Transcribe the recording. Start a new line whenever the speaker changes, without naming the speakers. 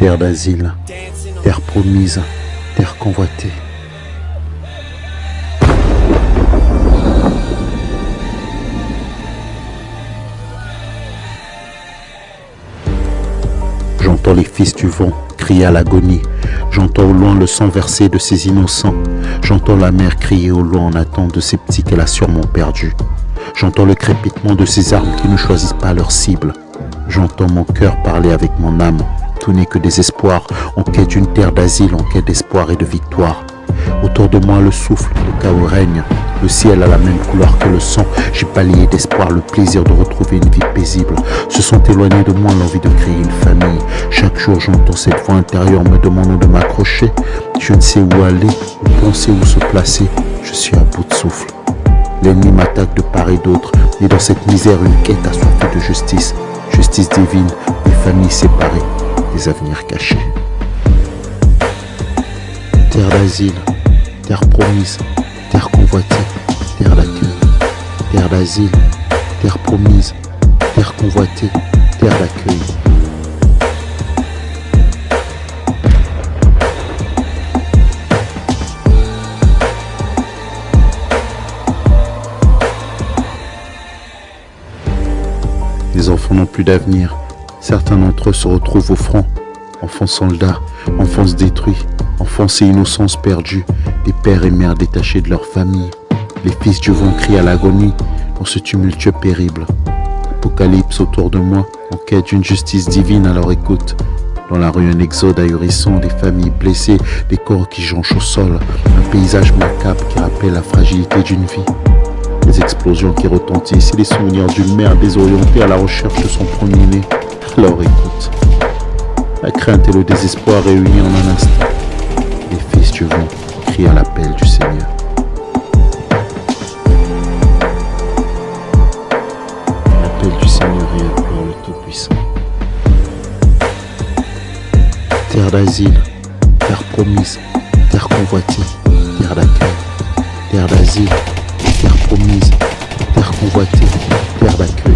Terre d'asile, terre promise, terre convoitée. J'entends les fils du vent crier à l'agonie. J'entends au loin le sang versé de ces innocents. J'entends la mère crier au loin en attente de ces petits qu'elle a sûrement perdus. J'entends le crépitement de ces armes qui ne choisissent pas leur cible. J'entends mon cœur parler avec mon âme. Tout n'est que désespoir, en quête d'une terre d'asile, en quête d'espoir et de victoire. Autour de moi le souffle, le chaos règne. Le ciel a la même couleur que le sang. J'ai balayé d'espoir le plaisir de retrouver une vie paisible. Se sont éloignés de moi l'envie de créer une famille. Chaque jour j'entends cette voix intérieure me demandant de m'accrocher. Je ne sais où aller, où penser, où se placer. Je suis à bout de souffle. L'ennemi m'attaque de part et d'autre. Et dans cette misère une quête assoiffée de justice. Justice divine, des familles séparées, des avenirs cachés. Terre d'asile, terre promise, terre convoitée, terre d'accueil. Terre d'asile, terre promise, terre convoitée, terre d'accueil. Les enfants n'ont plus d'avenir. Certains d'entre eux se retrouvent au front. Enfants soldats, enfance détruits, enfance et innocence perdus, des pères et mères détachés de leur famille. Les fils du vent crient à l'agonie dans ce tumultueux périple. Apocalypse autour de moi, en quête d'une justice divine à leur écoute. Dans la rue, un exode ahurissant, des familles blessées, des corps qui jonchent au sol, un paysage macabre qui rappelle la fragilité d'une vie. Les explosions qui retentissent et les souvenirs d'une mère désorientée à la recherche de son premier-né. Alors écoute, la crainte et le désespoir réunis en un instant. Les fils du vent crient à l'appel du Seigneur. L'appel du Seigneur et implore le Tout-Puissant. Terre d'asile, terre promise, terre convoitée, terre d'accueil. Terre d'asile, terre promise, terre convoitée, terre d'accueil.